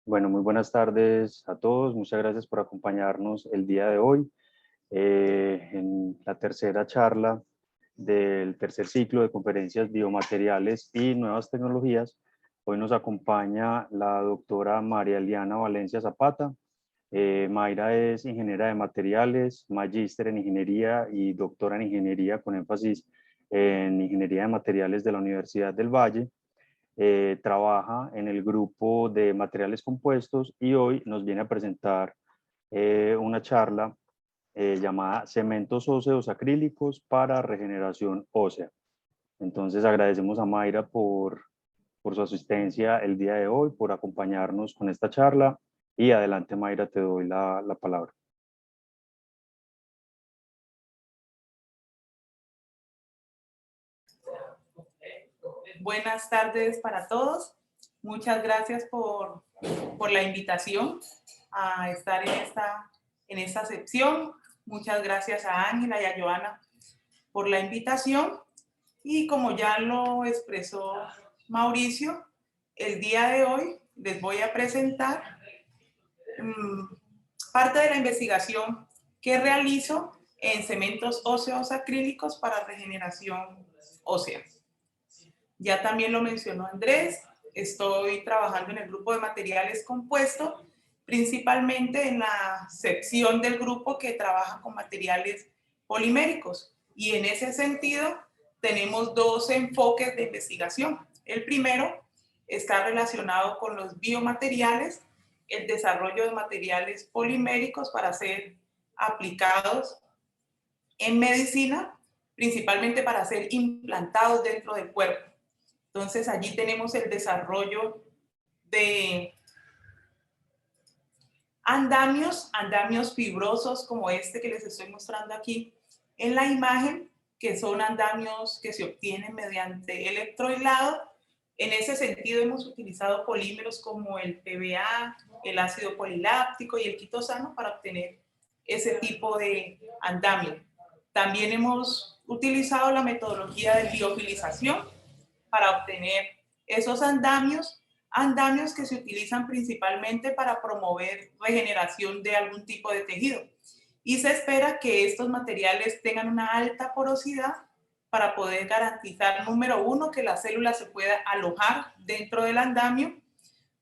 Bueno, muy buenas tardes a todos. Muchas gracias por acompañarnos el día de hoy en la tercera charla del tercer ciclo de conferencias Biomateriales y Nuevas Tecnologías. Hoy nos acompaña la doctora María Eliana Valencia Zapata. Mayra es ingeniera de materiales, magíster en ingeniería y doctora en ingeniería con énfasis en ingeniería de materiales de la Universidad del Valle. Trabaja en el grupo de materiales compuestos y hoy nos viene a presentar una charla llamada Cementos óseos acrílicos para regeneración ósea. Entonces agradecemos a Mayra por su asistencia el día de hoy, por acompañarnos con esta charla y adelante Mayra, te doy la palabra. Buenas tardes para todos. Muchas gracias por la invitación a estar en esta sección. Muchas gracias a Ángela y a Joana por la invitación. Y como ya lo expresó Mauricio, el día de hoy les voy a presentar parte de la investigación que realizo en cementos óseos acrílicos para regeneración ósea. Ya también lo mencionó Andrés, estoy trabajando en el grupo de materiales compuestos, principalmente en la sección del grupo que trabaja con materiales poliméricos. Y en ese sentido, tenemos dos enfoques de investigación. El primero está relacionado con los biomateriales, el desarrollo de materiales poliméricos para ser aplicados en medicina, principalmente para ser implantados dentro del cuerpo. Entonces, allí tenemos el desarrollo de andamios fibrosos como este que les estoy mostrando aquí en la imagen, que son andamios que se obtienen mediante electrohilado. En ese sentido, hemos utilizado polímeros como el PVA, el ácido poliláctico y el quitosano para obtener ese tipo de andamio. También hemos utilizado la metodología de liofilización para obtener esos andamios que se utilizan principalmente para promover regeneración de algún tipo de tejido. Y se espera que estos materiales tengan una alta porosidad para poder garantizar, número uno, que la célula se pueda alojar dentro del andamio.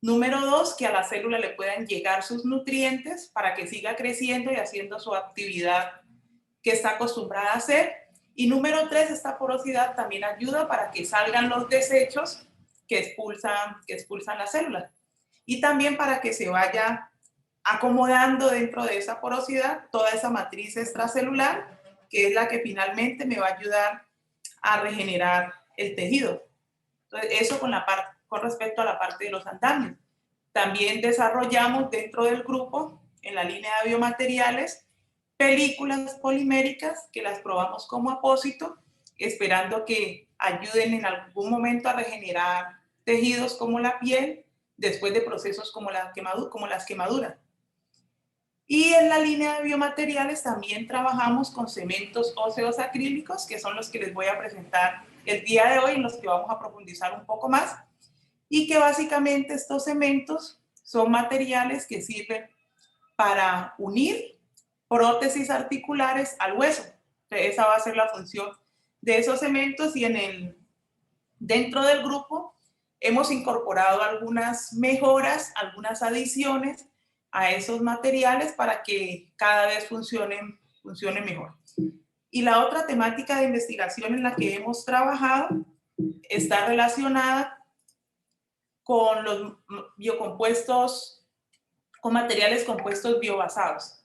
Número dos, que a la célula le puedan llegar sus nutrientes para que siga creciendo y haciendo su actividad que está acostumbrada a hacer. Y número tres, esta porosidad también ayuda para que salgan los desechos que expulsan las células. Y también para que se vaya acomodando dentro de esa porosidad toda esa matriz extracelular, que es la que finalmente me va a ayudar a regenerar el tejido. Entonces, eso con respecto a la parte de los andamios. También desarrollamos dentro del grupo, en la línea de biomateriales, películas poliméricas que las probamos como apósito, esperando que ayuden en algún momento a regenerar tejidos como la piel después de procesos como las quemaduras. Y en la línea de biomateriales también trabajamos con cementos óseos acrílicos, que son los que les voy a presentar el día de hoy, en los que vamos a profundizar un poco más, y que básicamente estos cementos son materiales que sirven para unir prótesis articulares al hueso. Entonces, esa va a ser la función de esos cementos y dentro del grupo hemos incorporado algunas mejoras, algunas adiciones a esos materiales para que cada vez funcionen mejor. Y la otra temática de investigación en la que hemos trabajado está relacionada con los biocompuestos, con materiales compuestos biobasados.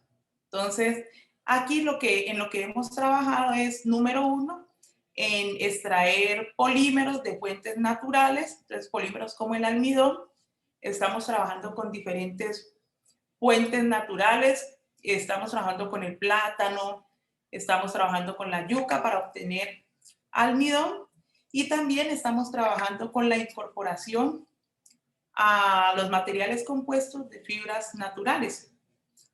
Entonces, aquí en lo que hemos trabajado es, número uno, en extraer polímeros de fuentes naturales, entonces polímeros como el almidón. Estamos trabajando con diferentes fuentes naturales, estamos trabajando con el plátano, estamos trabajando con la yuca para obtener almidón y también estamos trabajando con la incorporación a los materiales compuestos de fibras naturales.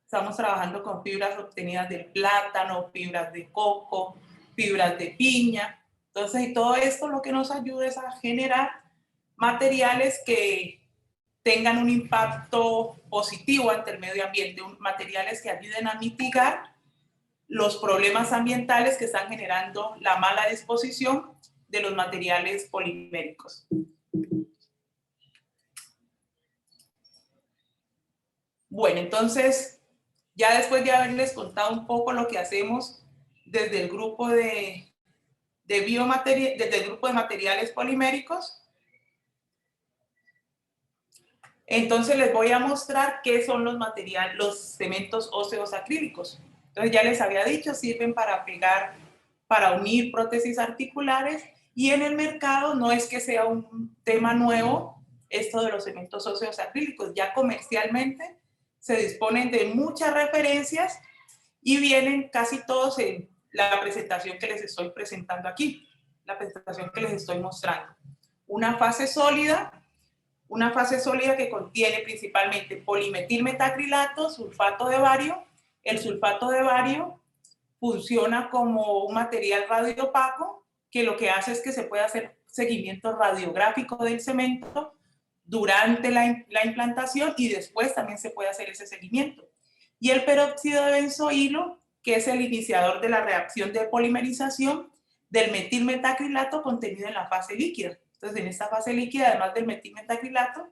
Estamos trabajando con fibras obtenidas del plátano, fibras de coco, fibras de piña. Entonces, y todo esto lo que nos ayuda es a generar materiales que tengan un impacto positivo ante el medio ambiente, materiales que ayuden a mitigar los problemas ambientales que están generando la mala disposición de los materiales poliméricos. Bueno, entonces, ya después de haberles contado un poco lo que hacemos desde el grupo desde el grupo de materiales poliméricos, entonces les voy a mostrar qué son los cementos óseos acrílicos. Entonces ya les había dicho, sirven para pegar, para unir prótesis articulares, y en el mercado no es que sea un tema nuevo esto de los cementos óseos acrílicos. Ya comercialmente se disponen de muchas referencias y vienen casi todos en la presentación que les estoy presentando aquí, la presentación que les estoy mostrando. Una fase sólida que contiene principalmente polimetilmetacrilato, sulfato de bario. El sulfato de bario funciona como un material radiopaco, que lo que hace es que se puede hacer seguimiento radiográfico del cemento durante la implantación, y después también se puede hacer ese seguimiento. Y el peróxido de benzoilo, que es el iniciador de la reacción de polimerización del metilmetacrilato contenido en la fase líquida. Entonces, en esta fase líquida, además del metilmetacrilato,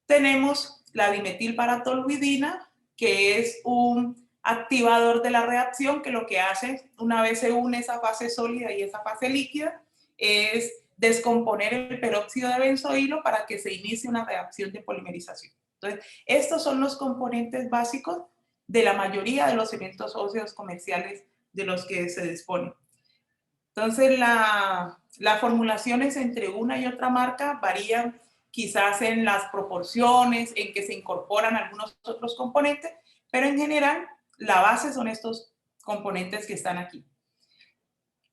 tenemos la dimetilparatoluidina, que es un activador de la reacción, que lo que hace, una vez se une esa fase sólida y esa fase líquida, es descomponer el peróxido de benzoilo para que se inicie una reacción de polimerización. Entonces, estos son los componentes básicos de la mayoría de los cementos óseos comerciales de los que se disponen. Entonces, las formulaciones entre una y otra marca varían quizás en las proporciones, en que se incorporan algunos otros componentes, pero en general la base son estos componentes que están aquí.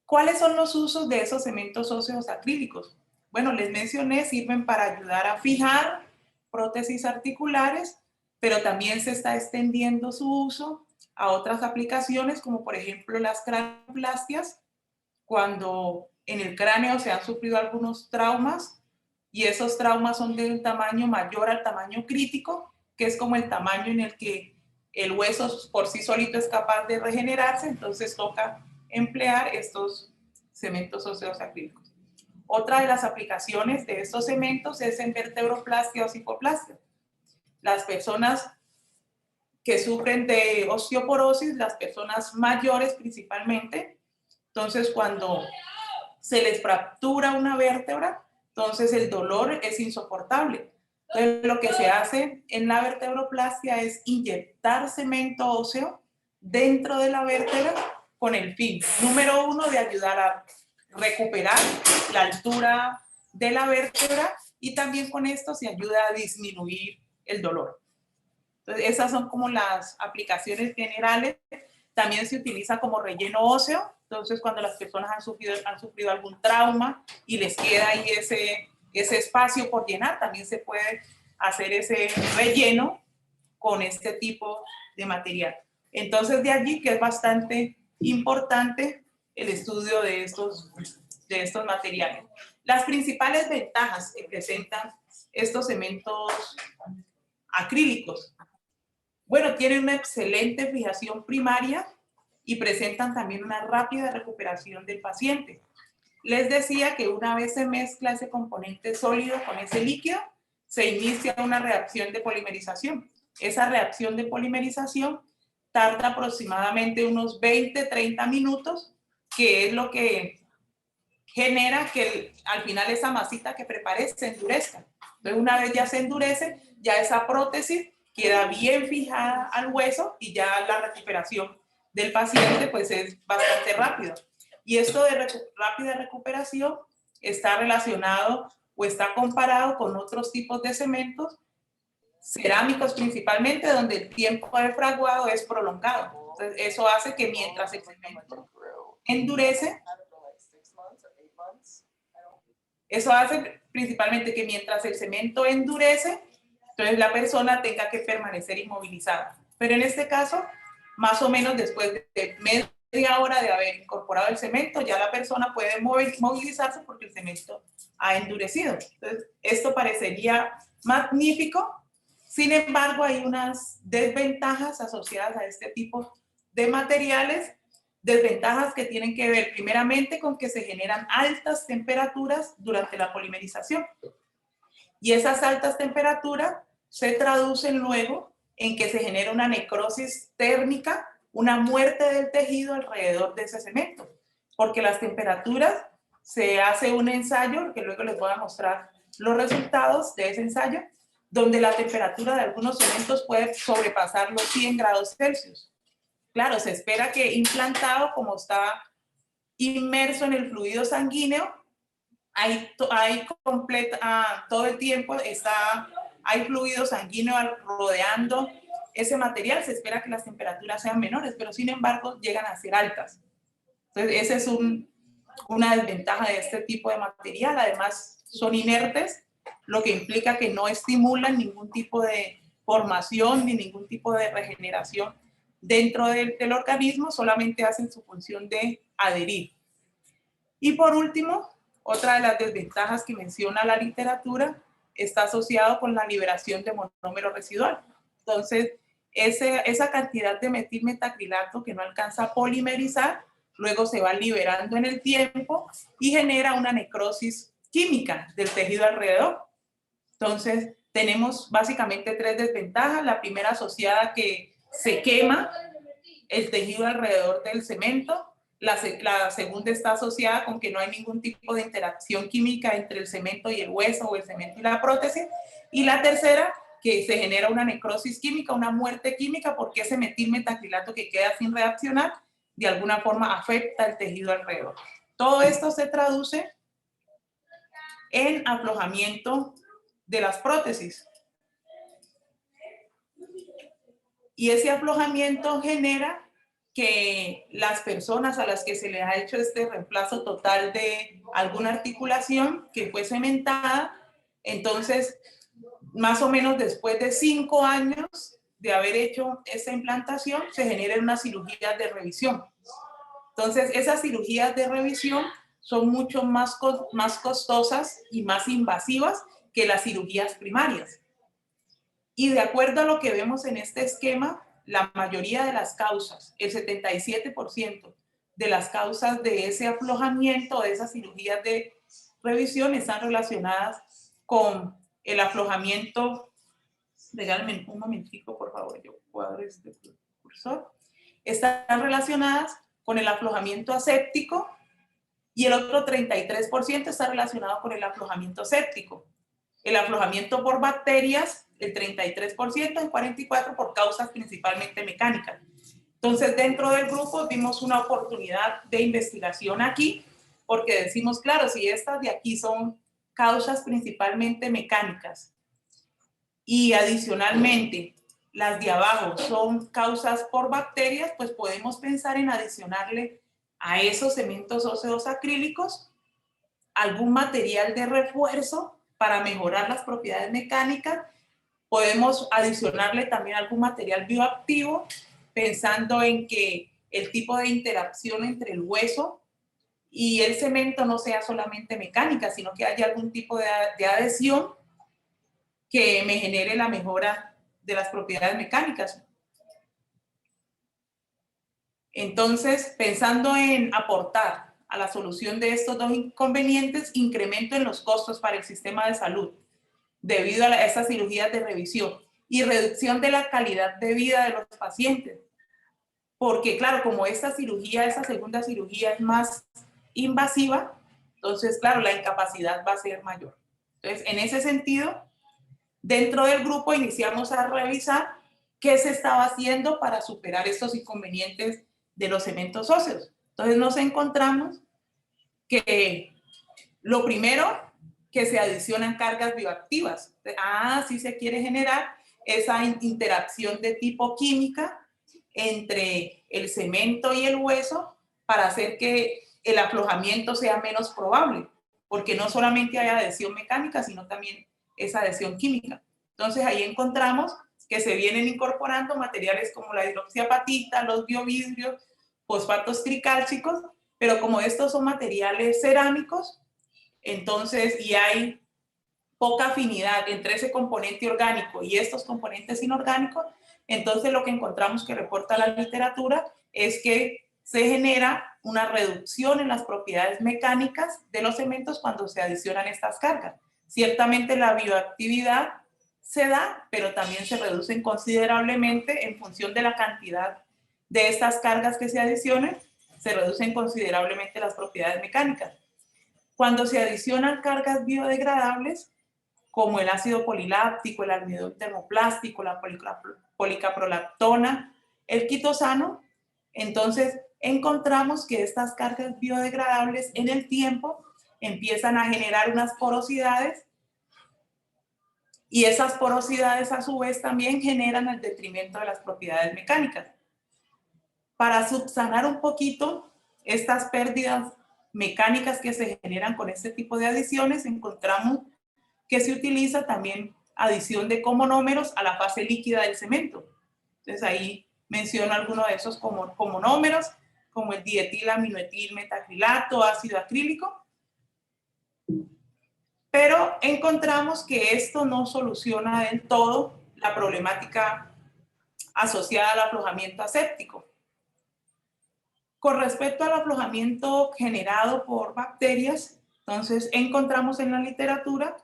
¿Cuáles son los usos de esos cementos óseos acrílicos? Bueno, les mencioné, sirven para ayudar a fijar prótesis articulares, pero también se está extendiendo su uso a otras aplicaciones, como por ejemplo las cranioplastias, cuando en el cráneo se han sufrido algunos traumas y esos traumas son de un tamaño mayor al tamaño crítico, que es como el tamaño en el que el hueso por sí solito es capaz de regenerarse, entonces toca emplear estos cementos óseos acrílicos. Otra de las aplicaciones de estos cementos es en vertebroplastia o cicoplastia. Las personas que sufren de osteoporosis, las personas mayores principalmente, entonces cuando se les fractura una vértebra, entonces el dolor es insoportable. Entonces lo que se hace en la vertebroplastia es inyectar cemento óseo dentro de la vértebra con el fin, número uno, de ayudar a recuperar la altura de la vértebra, y también con esto se ayuda a disminuir el dolor. Entonces esas son como las aplicaciones generales. También se utiliza como relleno óseo. Entonces, cuando las personas han sufrido algún trauma y les queda ahí ese espacio por llenar, también se puede hacer ese relleno con este tipo de material. Entonces, de allí que es bastante importante el estudio de estos materiales. Las principales ventajas que presentan estos cementos acrílicos. Bueno, tienen una excelente fijación primaria y presentan también una rápida recuperación del paciente. Les decía que una vez se mezcla ese componente sólido con ese líquido, se inicia una reacción de polimerización. Esa reacción de polimerización tarda aproximadamente unos 20-30 minutos, que es lo que genera que al final esa masita que preparé se endurezca. Entonces, una vez ya se endurece, ya esa prótesis queda bien fijada al hueso y ya la recuperación del paciente pues es bastante rápida. Y esto de rápida recuperación está relacionado o está comparado con otros tipos de cementos, cerámicos principalmente, donde el tiempo de fraguado es prolongado. Entonces, eso hace que mientras el cemento endurece, eso hace principalmente que mientras el cemento endurece, entonces la persona tenga que permanecer inmovilizada. Pero en este caso, más o menos después de media hora de haber incorporado el cemento, ya la persona puede movilizarse porque el cemento ha endurecido. Entonces, esto parecería magnífico. Sin embargo, hay unas desventajas asociadas a este tipo de materiales, desventajas que tienen que ver primeramente con que se generan altas temperaturas durante la polimerización. Y esas altas temperaturas se traducen luego en que se genera una necrosis térmica, una muerte del tejido alrededor de ese cemento, porque las temperaturas, se hace un ensayo, que luego les voy a mostrar los resultados de ese ensayo, donde la temperatura de algunos cementos puede sobrepasar los 100 grados Celsius. Claro, se espera que implantado, como está inmerso en el fluido sanguíneo, todo el tiempo hay fluido sanguíneo rodeando ese material. Se espera que las temperaturas sean menores, pero sin embargo llegan a ser altas. Entonces, esa es una desventaja de este tipo de material. Además, son inertes, lo que implica que no estimulan ningún tipo de formación ni ningún tipo de regeneración dentro del organismo, solamente hacen su función de adherir. Y por último, otra de las desventajas que menciona la literatura está asociado con la liberación de monómero residual. Entonces, esa cantidad de metilmetacrilato que no alcanza a polimerizar, luego se va liberando en el tiempo y genera una necrosis química del tejido alrededor. Entonces, tenemos básicamente tres desventajas. La primera asociada que se quema el tejido alrededor del cemento. La segunda está asociada con que no hay ningún tipo de interacción química entre el cemento y el hueso o el cemento y la prótesis. Y la tercera, que se genera una necrosis química, una muerte química, porque ese metilmetacrilato que queda sin reaccionar, de alguna forma afecta el tejido alrededor. Todo esto se traduce en aflojamiento de las prótesis. Y ese aflojamiento genera que las personas a las que se les ha hecho este reemplazo total de alguna articulación que fue cementada, entonces, más o menos después de 5 años de haber hecho esta implantación, se generan unas cirugías de revisión. Entonces, esas cirugías de revisión son mucho más costosas y más invasivas que las cirugías primarias. Y de acuerdo a lo que vemos en este esquema, la mayoría de las causas, el 77% de las causas de ese aflojamiento, de esas cirugías de revisión, están relacionadas con el aflojamiento. Regálame un momentico, por favor, yo cuadro este cursor. Están relacionadas con el aflojamiento aséptico y el otro 33% está relacionado con el aflojamiento séptico. El aflojamiento por bacterias, el 33%, el 44% por causas principalmente mecánicas. Entonces, dentro del grupo vimos una oportunidad de investigación aquí, porque decimos, claro, si estas de aquí son causas principalmente mecánicas y adicionalmente las de abajo son causas por bacterias, pues podemos pensar en adicionarle a esos cementos óseos acrílicos algún material de refuerzo para mejorar las propiedades mecánicas. Podemos adicionarle también algún material bioactivo, pensando en que el tipo de interacción entre el hueso y el cemento no sea solamente mecánica, sino que haya algún tipo de adhesión que me genere la mejora de las propiedades mecánicas. Entonces, pensando en aportar a la solución de estos dos inconvenientes, incremento en los costos para el sistema de salud debido a estas cirugías de revisión y reducción de la calidad de vida de los pacientes. Porque claro, como esta segunda cirugía es más invasiva, entonces claro, la incapacidad va a ser mayor. Entonces, en ese sentido, dentro del grupo iniciamos a revisar qué se estaba haciendo para superar estos inconvenientes de los cementos óseos. Entonces nos encontramos que lo primero, que se adicionan cargas bioactivas. Sí se quiere generar esa interacción de tipo química entre el cemento y el hueso para hacer que el aflojamiento sea menos probable, porque no solamente hay adhesión mecánica, sino también esa adhesión química. Entonces ahí encontramos que se vienen incorporando materiales como la hidroxiapatita, los biovidrios, fosfatos tricálcicos, pero como estos son materiales cerámicos, entonces, y hay poca afinidad entre ese componente orgánico y estos componentes inorgánicos, entonces lo que encontramos que reporta la literatura es que se genera una reducción en las propiedades mecánicas de los cementos cuando se adicionan estas cargas. Ciertamente la bioactividad se da, pero también se reducen considerablemente en función de la cantidad de estas cargas que se adicionen, se reducen considerablemente las propiedades mecánicas. Cuando se adicionan cargas biodegradables, como el ácido poliláctico, el almidón termoplástico, la policaprolactona, el quitosano, entonces encontramos que estas cargas biodegradables en el tiempo empiezan a generar unas porosidades y esas porosidades a su vez también generan el detrimento de las propiedades mecánicas. Para subsanar un poquito estas pérdidas mecánicas que se generan con este tipo de adiciones, encontramos que se utiliza también adición de comonómeros a la fase líquida del cemento. Entonces ahí menciono algunos de esos comonómeros, como el dietilaminoetilmetacrilato, ácido acrílico. Pero encontramos que esto no soluciona del todo la problemática asociada al aflojamiento aséptico. Con respecto al aflojamiento generado por bacterias, entonces encontramos en la literatura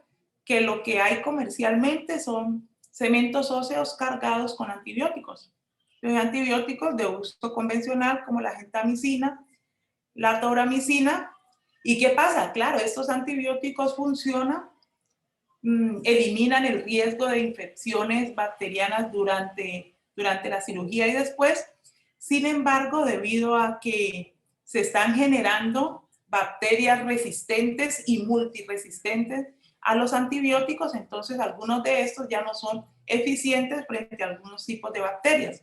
que lo que hay comercialmente son cementos óseos cargados con antibióticos. Los antibióticos de uso convencional como la gentamicina, la tauramicina. ¿Y qué pasa? Claro, estos antibióticos funcionan, eliminan el riesgo de infecciones bacterianas durante la cirugía y después. Sin embargo, debido a que se están generando bacterias resistentes y multiresistentes a los antibióticos, entonces algunos de estos ya no son eficientes frente a algunos tipos de bacterias.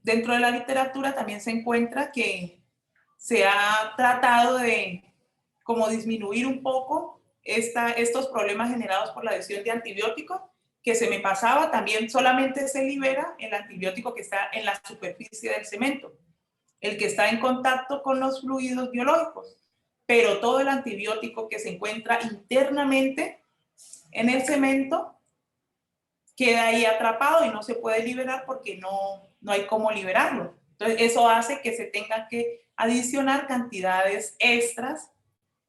Dentro de la literatura también se encuentra que se ha tratado de como disminuir un poco estos problemas generados por la adición de antibióticos, que se me pasaba, también solamente se libera el antibiótico que está en la superficie del cemento, el que está en contacto con los fluidos biológicos, pero todo el antibiótico que se encuentra internamente en el cemento queda ahí atrapado y no se puede liberar porque no hay cómo liberarlo. Entonces eso hace que se tengan que adicionar cantidades extras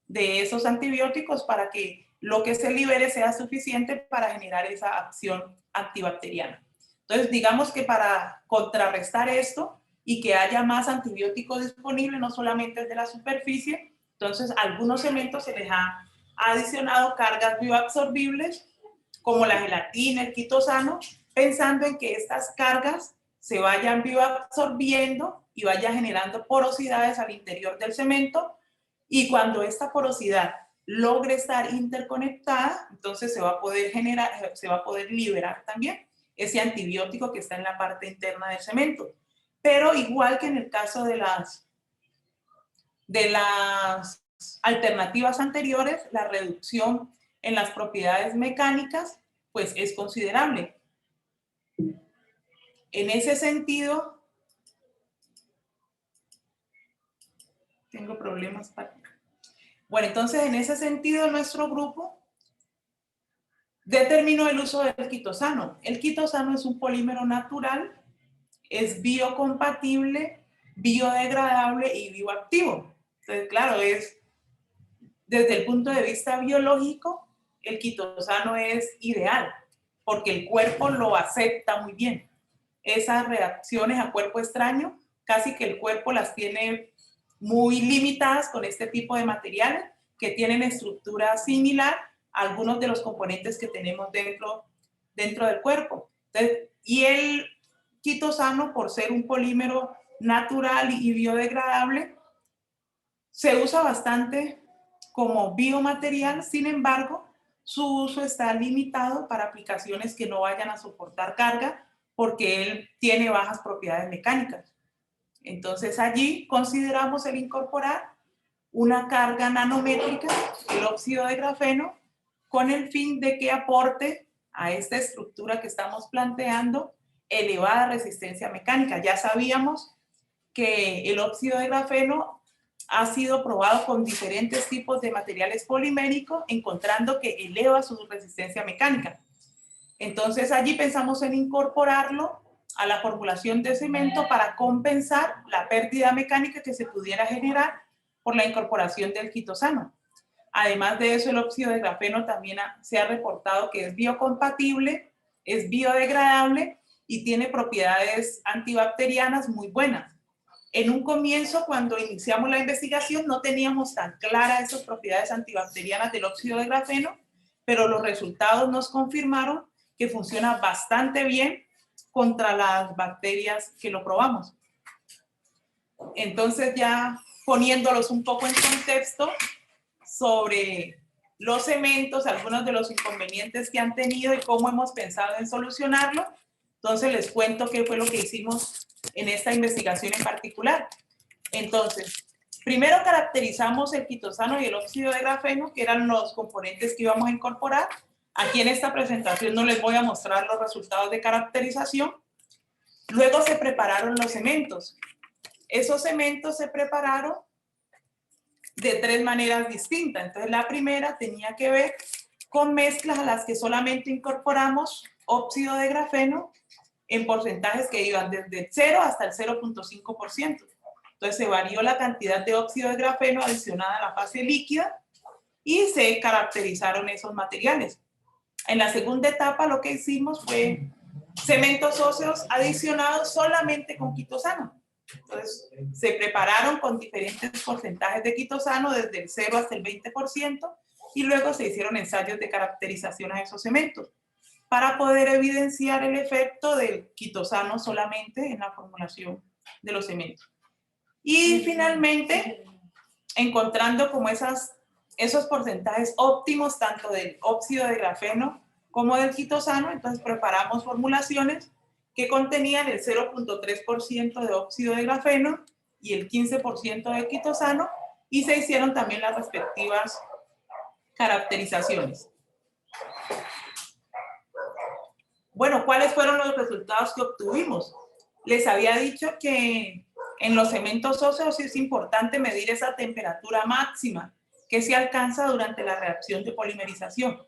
de esos antibióticos para que lo que se libere sea suficiente para generar esa acción antibacteriana. Entonces, digamos que para contrarrestar esto y que haya más antibióticos disponibles, no solamente el de la superficie, entonces a algunos cementos se les ha adicionado cargas bioabsorbibles, como la gelatina, el quitosano, pensando en que estas cargas se vayan bioabsorbiendo y vaya generando porosidades al interior del cemento, y cuando esta porosidad logre estar interconectada, entonces se va a poder liberar también ese antibiótico que está en la parte interna del cemento. Pero igual que en el caso de las alternativas anteriores, la reducción en las propiedades mecánicas pues es considerable. En ese sentido, tengo problemas para... Bueno, entonces en ese sentido nuestro grupo determinó el uso del quitosano. El quitosano es un polímero natural, es biocompatible, biodegradable y bioactivo. Entonces, claro, desde el punto de vista biológico, el quitosano es ideal porque el cuerpo lo acepta muy bien. Esas reacciones a cuerpo extraño, casi que el cuerpo las tiene muy limitadas con este tipo de materiales que tienen estructura similar a algunos de los componentes que tenemos dentro del cuerpo. Entonces, y el quitosano, por ser un polímero natural y biodegradable, se usa bastante como biomaterial. Sin embargo, su uso está limitado para aplicaciones que no vayan a soportar carga porque él tiene bajas propiedades mecánicas. Entonces allí consideramos el incorporar una carga nanométrica, el óxido de grafeno, con el fin de que aporte a esta estructura que estamos planteando elevada resistencia mecánica. Ya sabíamos que el óxido de grafeno ha sido probado con diferentes tipos de materiales poliméricos, encontrando que eleva su resistencia mecánica. Entonces allí pensamos en incorporarlo a la formulación de cemento para compensar la pérdida mecánica que se pudiera generar por la incorporación del quitosano. Además de eso, el óxido de grafeno también se ha reportado que es biocompatible, es biodegradable y tiene propiedades antibacterianas muy buenas. En un comienzo, cuando iniciamos la investigación, no teníamos tan claras esas propiedades antibacterianas del óxido de grafeno, pero los resultados nos confirmaron que funciona bastante bien contra las bacterias que lo probamos. Entonces, ya poniéndolos un poco en contexto sobre los cementos, algunos de los inconvenientes que han tenido y cómo hemos pensado en solucionarlo, entonces les cuento qué fue lo que hicimos en esta investigación en particular. Entonces, primero caracterizamos el quitosano y el óxido de grafeno, que eran los componentes que íbamos a incorporar. Aquí en esta presentación no les voy a mostrar los resultados de caracterización. Luego se prepararon los cementos. Esos cementos se prepararon de tres maneras distintas. Entonces, la primera tenía que ver con mezclas a las que solamente incorporamos óxido de grafeno en porcentajes que iban desde el 0 hasta el 0.5%. Entonces, se varió la cantidad de óxido de grafeno adicionada a la fase líquida y se caracterizaron esos materiales. En la segunda etapa, lo que hicimos fue cementos óseos adicionados solamente con quitosano. Entonces, se prepararon con diferentes porcentajes de quitosano, desde el 0 hasta el 20%, y luego se hicieron ensayos de caracterización a esos cementos para poder evidenciar el efecto del quitosano solamente en la formulación de los cementos. Y finalmente, encontrando como esos porcentajes óptimos tanto del óxido de grafeno como del quitosano, entonces preparamos formulaciones que contenían el 0.3% de óxido de grafeno y el 15% de quitosano, y se hicieron también las respectivas caracterizaciones. Bueno, ¿cuáles fueron los resultados que obtuvimos? Les había dicho que en los cementos óseos es importante medir esa temperatura máxima que se alcanza durante la reacción de polimerización.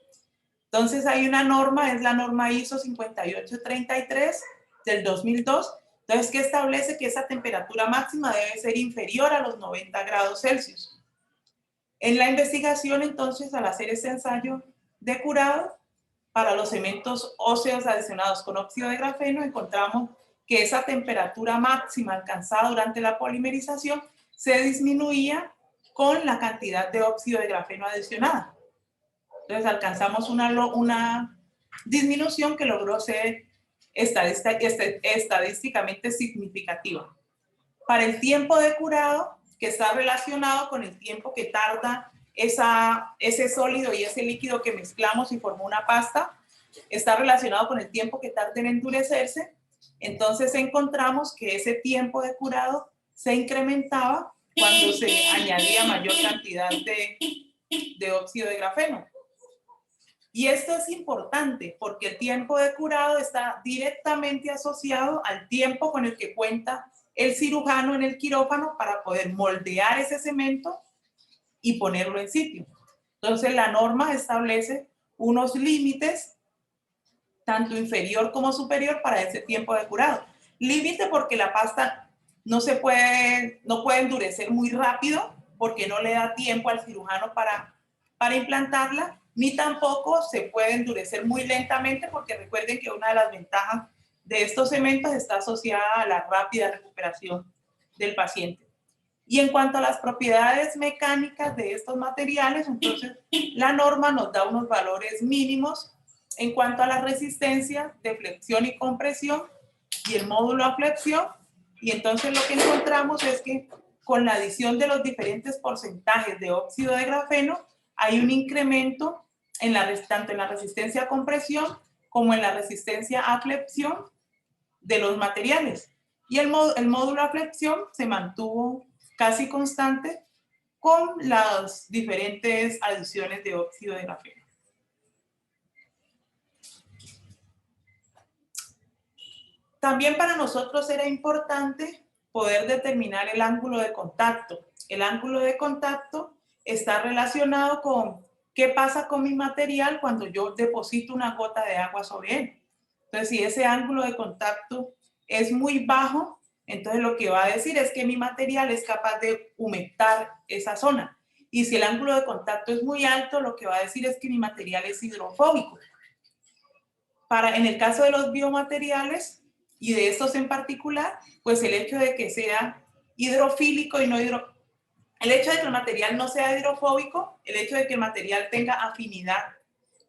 Entonces hay una norma, es la norma ISO 5833 del 2002, entonces que establece que esa temperatura máxima debe ser inferior a los 90 grados Celsius. En la investigación, entonces, al hacer ese ensayo de curado para los cementos óseos adicionados con óxido de grafeno, encontramos que esa temperatura máxima alcanzada durante la polimerización se disminuía con la cantidad de óxido de grafeno adicionada. Entonces alcanzamos una disminución que logró ser estadísticamente significativa. Para el tiempo de curado, que está relacionado con el tiempo que tarda ese sólido y ese líquido que mezclamos y formó una pasta, está relacionado con el tiempo que tarda en endurecerse. Entonces encontramos que ese tiempo de curado se incrementaba cuando se añadía mayor cantidad de óxido de grafeno. Y esto es importante porque el tiempo de curado está directamente asociado al tiempo con el que cuenta el cirujano en el quirófano para poder moldear ese cemento y ponerlo en sitio. Entonces la norma establece unos límites tanto inferior como superior para ese tiempo de curado. Límite porque la pasta no puede endurecer muy rápido porque no le da tiempo al cirujano para implantarla, ni tampoco se puede endurecer muy lentamente porque recuerden que una de las ventajas de estos cementos está asociada a la rápida recuperación del paciente. Y en cuanto a las propiedades mecánicas de estos materiales, entonces la norma nos da unos valores mínimos en cuanto a la resistencia de flexión y compresión y el módulo a flexión. Y entonces lo que encontramos es que con la adición de los diferentes porcentajes de óxido de grafeno hay un incremento tanto en la resistencia a compresión como en la resistencia a flexión de los materiales. Y el módulo a flexión se mantuvo casi constante con las diferentes adiciones de óxido de grafeno. También para nosotros era importante poder determinar el ángulo de contacto. El ángulo de contacto está relacionado con qué pasa con mi material cuando yo deposito una gota de agua sobre él. Entonces, si ese ángulo de contacto es muy bajo, entonces lo que va a decir es que mi material es capaz de humectar esa zona. Y si el ángulo de contacto es muy alto, lo que va a decir es que mi material es hidrofóbico. En el caso de los biomateriales, y de estos en particular, pues el hecho de que sea hidrofílico y no el hecho de que el material no sea hidrofóbico, el hecho de que el material tenga afinidad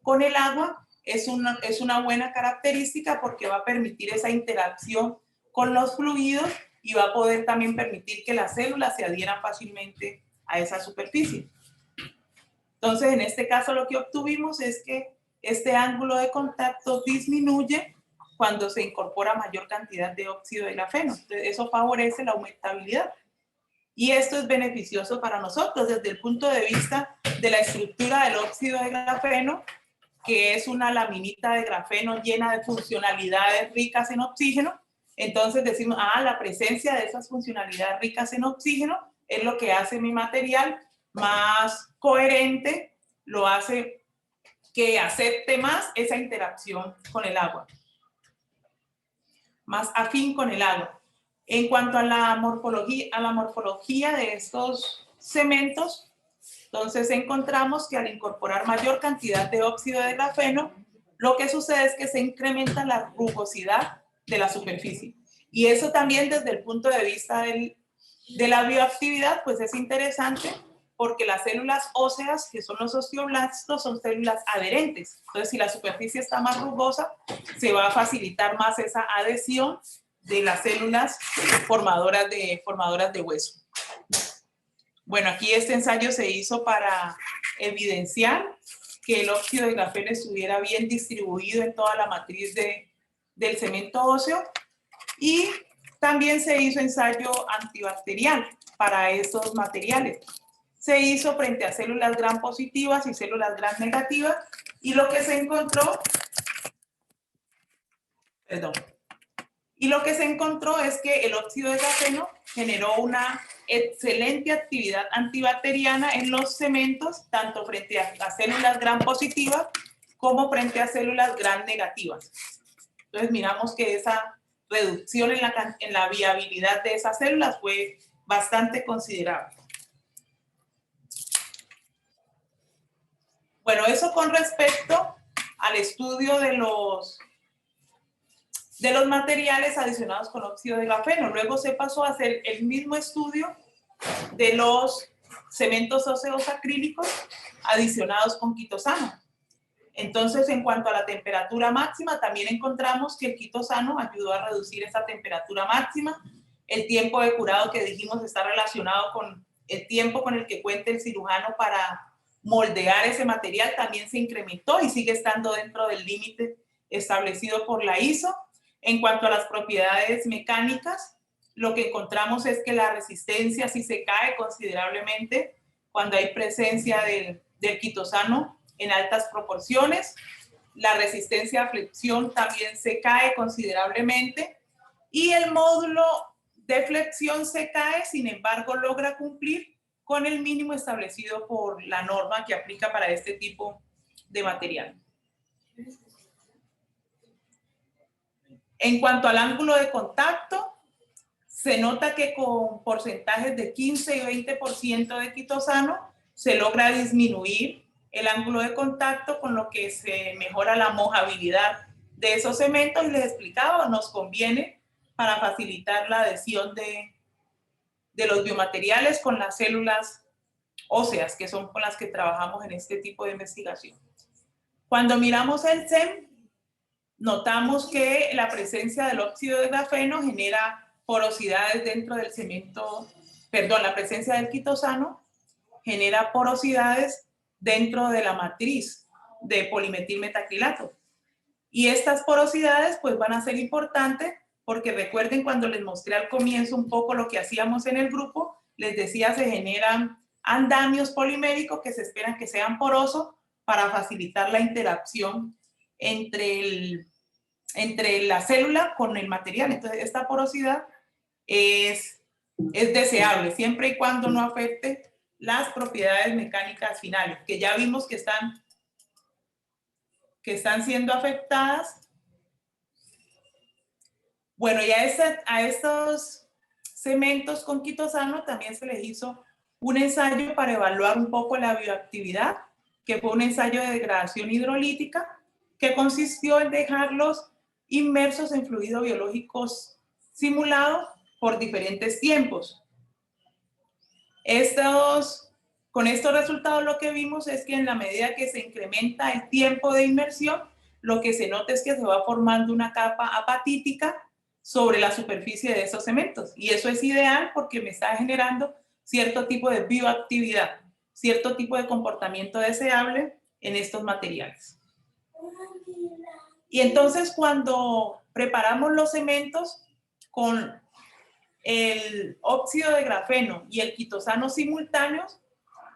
con el agua, es una buena característica porque va a permitir esa interacción con los fluidos y va a poder también permitir que las células se adhieran fácilmente a esa superficie. Entonces, en este caso lo que obtuvimos es que este ángulo de contacto disminuye cuando se incorpora mayor cantidad de óxido de grafeno. Entonces, eso favorece la humectabilidad. Y esto es beneficioso para nosotros desde el punto de vista de la estructura del óxido de grafeno, que es una laminita de grafeno llena de funcionalidades ricas en oxígeno. Entonces decimos, la presencia de esas funcionalidades ricas en oxígeno es lo que hace mi material más coherente, lo hace que acepte más esa interacción con el agua, más afín con el agua. En cuanto a la morfología de estos cementos, entonces encontramos que al incorporar mayor cantidad de óxido de grafeno, lo que sucede es que se incrementa la rugosidad de la superficie. Y eso también desde el punto de vista de la bioactividad, pues es interesante porque las células óseas, que son los osteoblastos, son células adherentes. Entonces, si la superficie está más rugosa, se va a facilitar más esa adhesión de las células formadoras de hueso. Bueno, aquí este ensayo se hizo para evidenciar que el óxido de grafeno estuviera bien distribuido en toda la matriz del cemento óseo, y también se hizo ensayo antibacterial para estos materiales. Se hizo frente a células gram positivas y células gram negativas, y lo que se encontró, es que el óxido de grafeno generó una excelente actividad antibacteriana en los cementos, tanto frente a células gram positivas como frente a células gram negativas. Entonces miramos que esa reducción en la viabilidad de esas células fue bastante considerable. Bueno, eso con respecto al estudio de los materiales adicionados con óxido de grafeno. Luego se pasó a hacer el mismo estudio de los cementos óseos acrílicos adicionados con quitosano. Entonces, en cuanto a la temperatura máxima, también encontramos que el quitosano ayudó a reducir esa temperatura máxima. El tiempo de curado que dijimos está relacionado con el tiempo con el que cuenta el cirujano para moldear ese material, también se incrementó y sigue estando dentro del límite establecido por la ISO. En cuanto a las propiedades mecánicas, lo que encontramos es que la resistencia sí se cae considerablemente cuando hay presencia del quitosano en altas proporciones. La resistencia a flexión también se cae considerablemente y el módulo de flexión se cae, sin embargo logra cumplir con el mínimo establecido por la norma que aplica para este tipo de material. En cuanto al ángulo de contacto, se nota que con porcentajes de 15 y 20% de quitosano se logra disminuir el ángulo de contacto, con lo que se mejora la mojabilidad de esos cementos, y les explicaba, nos conviene para facilitar la adhesión de los biomateriales con las células óseas, que son con las que trabajamos en este tipo de investigación. Cuando miramos el CEM, notamos que la presencia del óxido de grafeno genera porosidades dentro del cemento, la presencia del quitosano genera porosidades dentro de la matriz de polimetilmetacrilato. Y estas porosidades pues van a ser importantes porque recuerden cuando les mostré al comienzo un poco lo que hacíamos en el grupo, les decía se generan andamios poliméricos que se esperan que sean porosos para facilitar la interacción entre la célula con el material. Entonces esta porosidad es es deseable, siempre y cuando no afecte las propiedades mecánicas finales, que ya vimos que están siendo afectadas. Bueno, y a estos cementos con quitosano también se les hizo un ensayo para evaluar un poco la bioactividad, que fue un ensayo de degradación hidrolítica, que consistió en dejarlos inmersos en fluidos biológicos simulados por diferentes tiempos. Con estos resultados lo que vimos es que en la medida que se incrementa el tiempo de inmersión, lo que se nota es que se va formando una capa apatítica sobre la superficie de esos cementos. Y eso es ideal porque me está generando cierto tipo de bioactividad, cierto tipo de comportamiento deseable en estos materiales. Y entonces cuando preparamos los cementos con el óxido de grafeno y el quitosano simultáneos,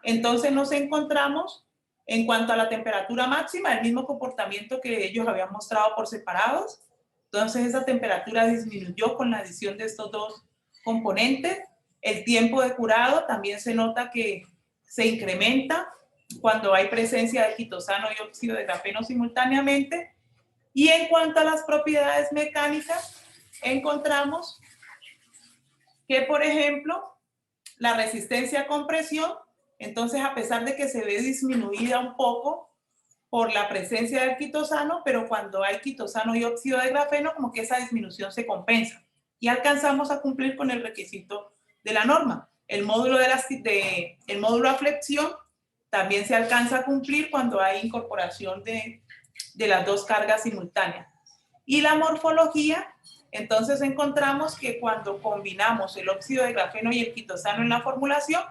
entonces nos encontramos en cuanto a la temperatura máxima, el mismo comportamiento que ellos habían mostrado por separados. Entonces esa temperatura disminuyó con la adición de estos dos componentes. El tiempo de curado también se nota que se incrementa cuando hay presencia de quitosano y óxido de grafeno simultáneamente. Y en cuanto a las propiedades mecánicas, encontramos que, por ejemplo, la resistencia a compresión, entonces a pesar de que se ve disminuida un poco por la presencia del quitosano, pero cuando hay quitosano y óxido de grafeno, como que esa disminución se compensa y alcanzamos a cumplir con el requisito de la norma. El módulo a flexión también se alcanza a cumplir cuando hay incorporación de las dos cargas simultáneas. Y la morfología, entonces encontramos que cuando combinamos el óxido de grafeno y el quitosano en la formulación,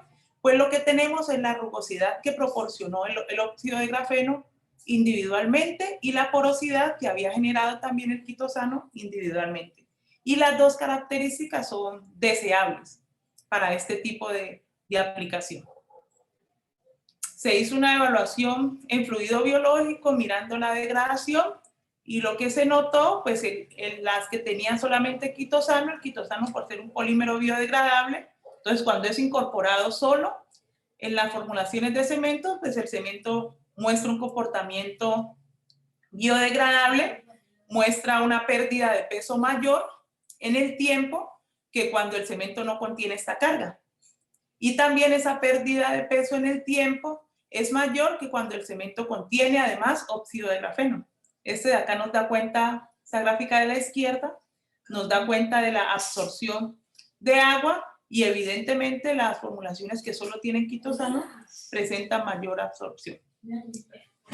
pues lo que tenemos es la rugosidad que proporcionó el óxido de grafeno individualmente y la porosidad que había generado también el quitosano individualmente. Y las dos características son deseables para este tipo de aplicación. Se hizo una evaluación en fluido biológico mirando la degradación y lo que se notó, pues en las que tenían solamente quitosano, el quitosano por ser un polímero biodegradable, entonces cuando es incorporado solo en las formulaciones de cemento, pues el cemento muestra un comportamiento biodegradable, muestra una pérdida de peso mayor en el tiempo que cuando el cemento no contiene esta carga. Y también esa pérdida de peso en el tiempo es mayor que cuando el cemento contiene además óxido de grafeno. Este de acá nos da cuenta, esta gráfica de la izquierda, nos da cuenta de la absorción de agua y evidentemente las formulaciones que solo tienen quitosano presentan mayor absorción.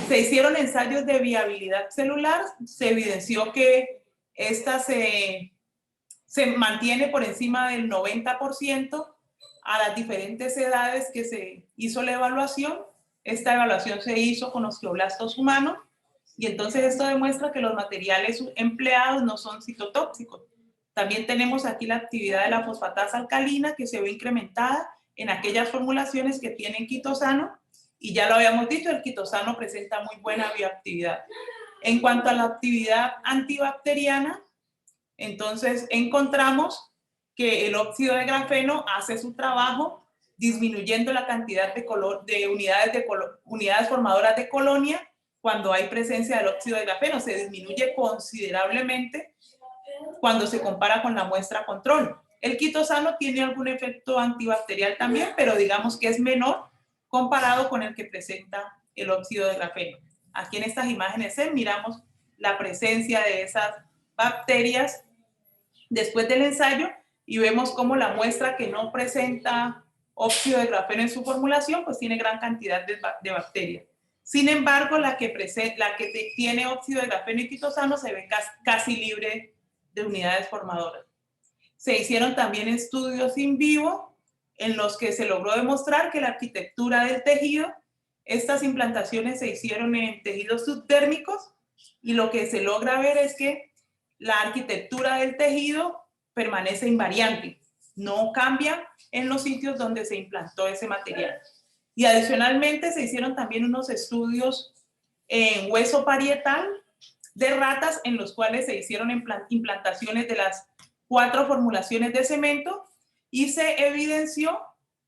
Se hicieron ensayos de viabilidad celular, se evidenció que esta se mantiene por encima del 90% a las diferentes edades que se hizo la evaluación. Esta evaluación se hizo con osteoblastos humanos y entonces esto demuestra que los materiales empleados no son citotóxicos. También tenemos aquí la actividad de la fosfatasa alcalina que se ve incrementada en aquellas formulaciones que tienen quitosano y ya lo habíamos dicho, el quitosano presenta muy buena bioactividad. En cuanto a la actividad antibacteriana, entonces encontramos que el óxido de grafeno hace su trabajo disminuyendo la cantidad de unidades formadoras de colonia cuando hay presencia del óxido de grafeno. Se disminuye considerablemente cuando se compara con la muestra control. El quitosano tiene algún efecto antibacterial también, pero digamos que es menor comparado con el que presenta el óxido de grafeno. Aquí en estas imágenes miramos la presencia de esas bacterias después del ensayo y vemos cómo la muestra que no presenta óxido de grafeno en su formulación, pues tiene gran cantidad de bacterias. Sin embargo, la que tiene óxido de grafeno y quitosano se ve casi libre de unidades formadoras. Se hicieron también estudios in vivo en los que se logró demostrar que la arquitectura del tejido, estas implantaciones se hicieron en tejidos subtérmicos y lo que se logra ver es que la arquitectura del tejido permanece invariante, no cambia en los sitios donde se implantó ese material. Y adicionalmente se hicieron también unos estudios en hueso parietal de ratas en los cuales se hicieron implantaciones de las 4 formulaciones de cemento y se evidenció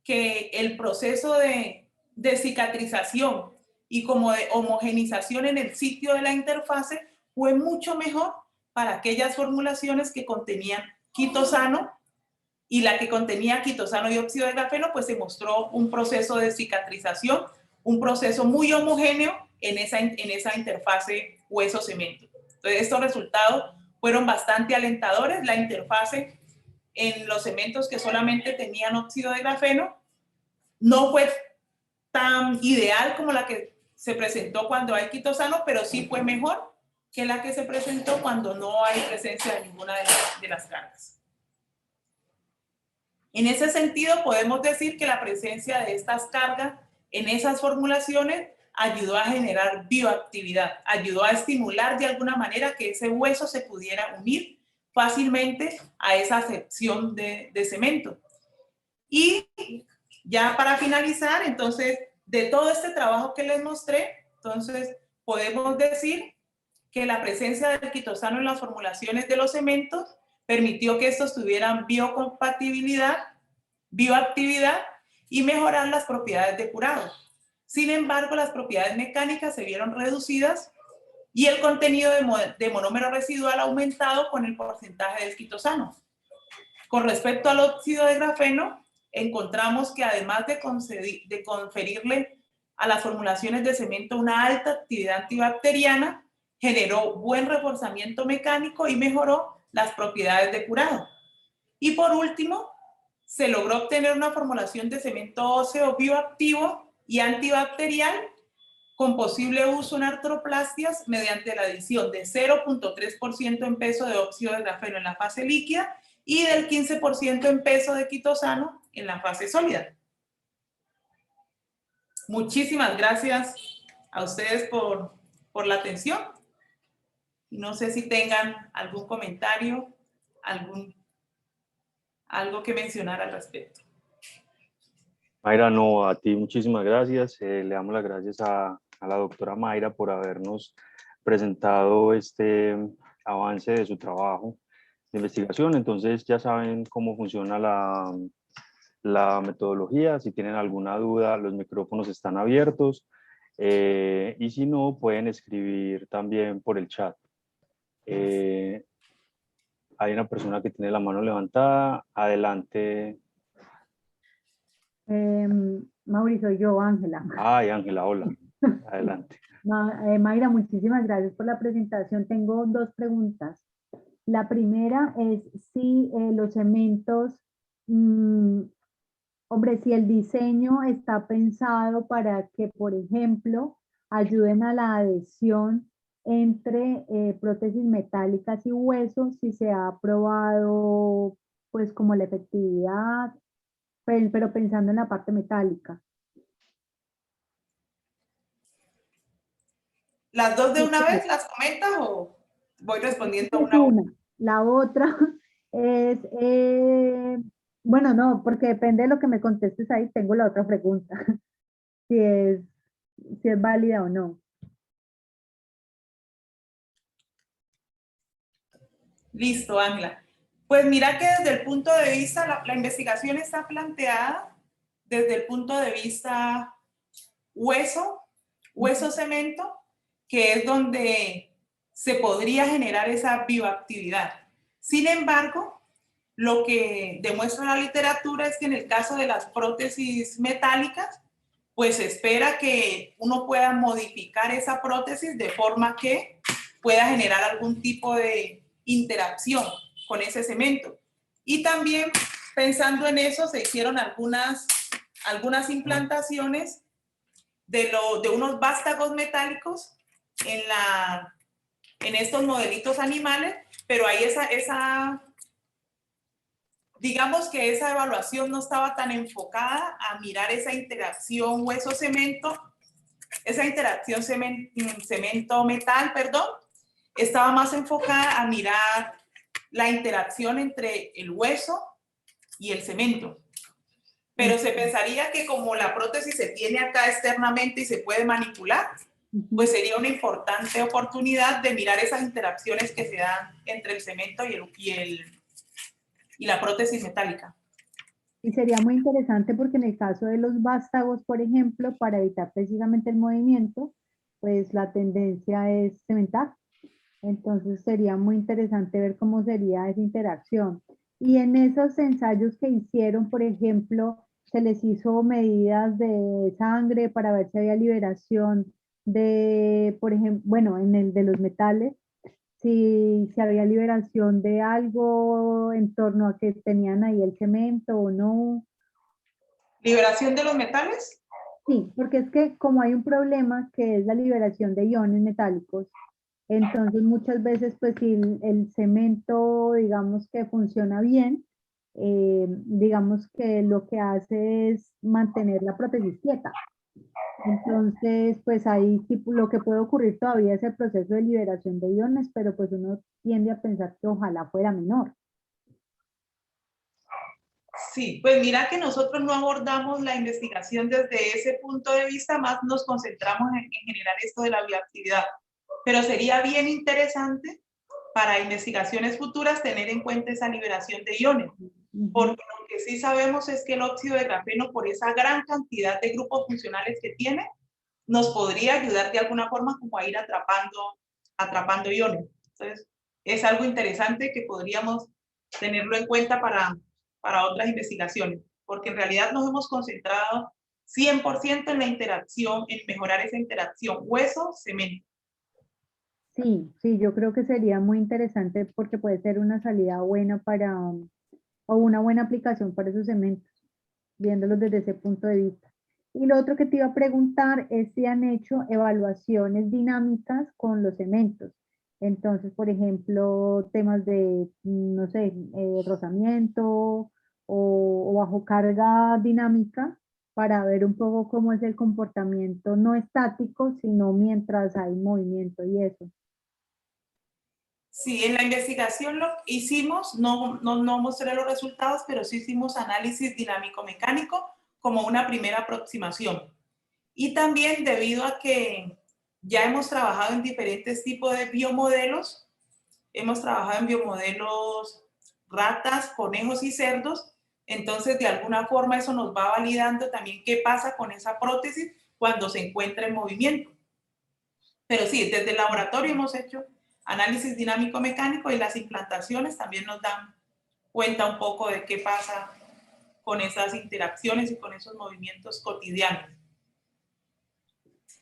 que el proceso de cicatrización y como de homogenización en el sitio de la interfase fue mucho mejor para aquellas formulaciones que contenían quitosano, y la que contenía quitosano y óxido de grafeno, pues se mostró un proceso de cicatrización, un proceso muy homogéneo en esa interfase hueso-cemento. Entonces, estos resultados fueron bastante alentadores. La interfase en los cementos que solamente tenían óxido de grafeno no fue tan ideal como la que se presentó cuando hay quitosano, pero sí fue mejor que la que se presentó cuando no hay presencia de ninguna de las cargas. En ese sentido, podemos decir que la presencia de estas cargas en esas formulaciones ayudó a generar bioactividad, ayudó a estimular de alguna manera que ese hueso se pudiera unir fácilmente a esa sección de cemento. Y ya para finalizar, entonces, de todo este trabajo que les mostré, entonces podemos decir que la presencia del quitosano en las formulaciones de los cementos permitió que estos tuvieran biocompatibilidad, bioactividad y mejorar las propiedades de curado. Sin embargo, las propiedades mecánicas se vieron reducidas y el contenido de monómero residual ha aumentado con el porcentaje del quitosano. Con respecto al óxido de grafeno, encontramos que además de conferirle a las formulaciones de cemento una alta actividad antibacteriana, generó buen reforzamiento mecánico y mejoró las propiedades de curado. Y por último, se logró obtener una formulación de cemento óseo bioactivo y antibacterial con posible uso en artroplastias mediante la adición de 0.3% en peso de óxido de grafeno en la fase líquida y del 15% en peso de quitosano en la fase sólida. Muchísimas gracias a ustedes por la atención. No sé si tengan algún comentario, algo que mencionar al respecto. Mayra, no, a ti muchísimas gracias. Le damos las gracias a la doctora Mayra por habernos presentado este avance de su trabajo de investigación. Entonces ya saben cómo funciona la metodología. Si tienen alguna duda, los micrófonos están abiertos. Y si no, pueden escribir también por el chat. Hay una persona que tiene la mano levantada. Adelante. Mauricio, yo, Ángela. Ay, Ángela, hola. Adelante. Mayra, muchísimas gracias por la presentación. Tengo dos preguntas. La primera es si los cementos, hombre, si el diseño está pensado para que, por ejemplo, ayuden a la adhesión entre prótesis metálicas y huesos, si se ha probado pues como la efectividad, pero pensando en la parte metálica. ¿Las dos de una vez las comentas o voy respondiendo una a una? La otra es, bueno, no, porque depende de lo que me contestes ahí, tengo la otra pregunta, si es válida o no. Listo, Ángela. Pues mira que desde el punto de vista, la investigación está planteada desde el punto de vista hueso-cemento, que es donde se podría generar esa bioactividad. Sin embargo, lo que demuestra la literatura es que en el caso de las prótesis metálicas, pues se espera que uno pueda modificar esa prótesis de forma que pueda generar algún tipo de interacción con ese cemento. Y también pensando en eso, se hicieron algunas implantaciones de unos vástagos metálicos en estos modelitos animales, pero ahí digamos que esa evaluación no estaba tan enfocada a mirar esa interacción hueso-cemento, esa interacción cemento-metal, perdón, estaba más enfocada a mirar la interacción entre el hueso y el cemento. Pero se pensaría que como la prótesis se tiene acá externamente y se puede manipular, pues sería una importante oportunidad de mirar esas interacciones que se dan entre el cemento y la prótesis metálica. Y sería muy interesante porque en el caso de los vástagos, por ejemplo, para evitar precisamente el movimiento, pues la tendencia es cementar. Entonces sería muy interesante ver cómo sería esa interacción. Y en esos ensayos que hicieron, por ejemplo, se les hizo medidas de sangre para ver si había liberación de, por ejemplo, bueno, en el de los metales, si había liberación de algo en torno a que tenían ahí el cemento o no. ¿Liberación de los metales? Sí, porque es que como hay un problema que es la liberación de iones metálicos, entonces muchas veces pues si el cemento digamos que funciona bien, digamos que lo que hace es mantener la prótesis quieta. Entonces pues ahí sí lo que puede ocurrir todavía es el proceso de liberación de iones, pero pues uno tiende a pensar que ojalá fuera menor. Sí, pues mira que nosotros no abordamos la investigación desde ese punto de vista, más nos concentramos en generar esto de la bioactividad. Pero sería bien interesante para investigaciones futuras tener en cuenta esa liberación de iones, porque lo que sí sabemos es que el óxido de grafeno, por esa gran cantidad de grupos funcionales que tiene, nos podría ayudar de alguna forma como a ir atrapando iones. Entonces, es algo interesante que podríamos tenerlo en cuenta para otras investigaciones, porque en realidad nos hemos concentrado 100% en la interacción, en mejorar esa interacción hueso-cemento. Sí, sí, yo creo que sería muy interesante porque puede ser una salida buena para, o una buena aplicación para esos cementos, viéndolos desde ese punto de vista. Y lo otro que te iba a preguntar es si han hecho evaluaciones dinámicas con los cementos. Entonces, por ejemplo, temas de, no sé, rozamiento o bajo carga dinámica para ver un poco cómo es el comportamiento no estático, sino mientras hay movimiento y eso. Sí, en la investigación lo hicimos, no mostré los resultados, pero sí hicimos análisis dinámico-mecánico como una primera aproximación. Y también debido a que ya hemos trabajado en diferentes tipos de biomodelos, hemos trabajado en biomodelos ratas, conejos y cerdos, entonces de alguna forma eso nos va validando también qué pasa con esa prótesis cuando se encuentra en movimiento. Pero sí, desde el laboratorio hemos hecho análisis dinámico-mecánico y las implantaciones también nos dan cuenta un poco de qué pasa con esas interacciones y con esos movimientos cotidianos.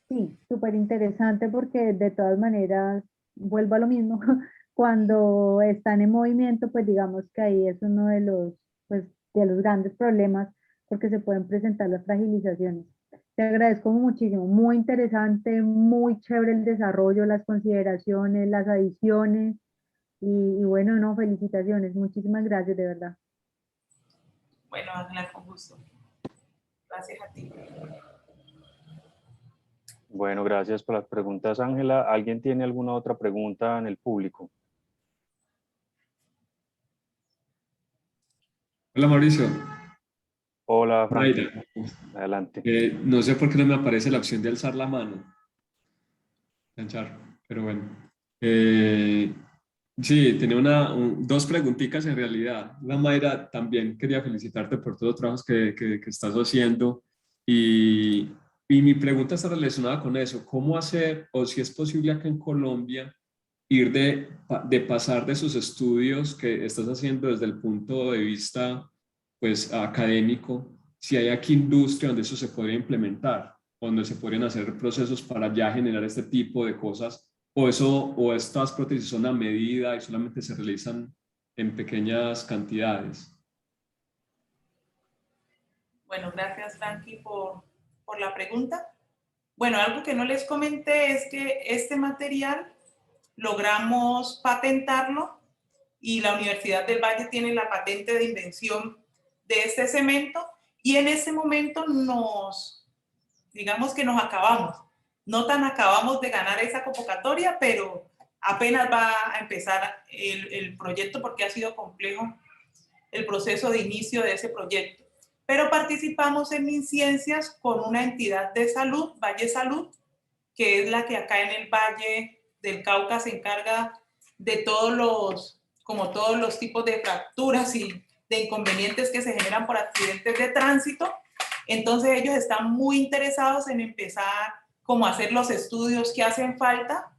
Sí, súper interesante porque de todas maneras, vuelvo a lo mismo, cuando están en movimiento, pues digamos que ahí es uno de los, pues, de los grandes problemas porque se pueden presentar las fragilizaciones. Te agradezco muchísimo, muy interesante, muy chévere el desarrollo, las consideraciones, las adiciones y bueno, no, felicitaciones, muchísimas gracias de verdad. Bueno, Ángela, con gusto. Gracias a ti. Bueno, gracias por las preguntas, Ángela. ¿Alguien tiene alguna otra pregunta en el público? Hola Mauricio, Hola, Frankie. Mayra. Adelante. No sé por qué no me aparece la opción de alzar la mano, planchar, pero bueno. Sí, tenía dos preguntitas en realidad. La Mayra, también quería felicitarte por todos los trabajos que estás haciendo y mi pregunta está relacionada con eso. ¿Cómo hacer, o si es posible acá en Colombia, ir de pasar de esos estudios que estás haciendo desde el punto de vista pues académico, si hay aquí industria donde eso se podría implementar, donde se podrían hacer procesos para ya generar este tipo de cosas, o estas prótesis son a medida y solamente se realizan en pequeñas cantidades? Bueno, gracias, Frankie, por la pregunta. Bueno, algo que no les comenté es que este material logramos patentarlo y la Universidad del Valle tiene la patente de invención de este cemento y en ese momento digamos que nos acabamos. No tan acabamos de ganar esa convocatoria, pero apenas va a empezar el proyecto porque ha sido complejo el proceso de inicio de ese proyecto. Pero participamos en MinCiencias con una entidad de salud, Valle Salud, que es la que acá en el Valle del Cauca se encarga de todos los tipos de fracturas y de inconvenientes que se generan por accidentes de tránsito. Entonces ellos están muy interesados en empezar como a hacer los estudios que hacen falta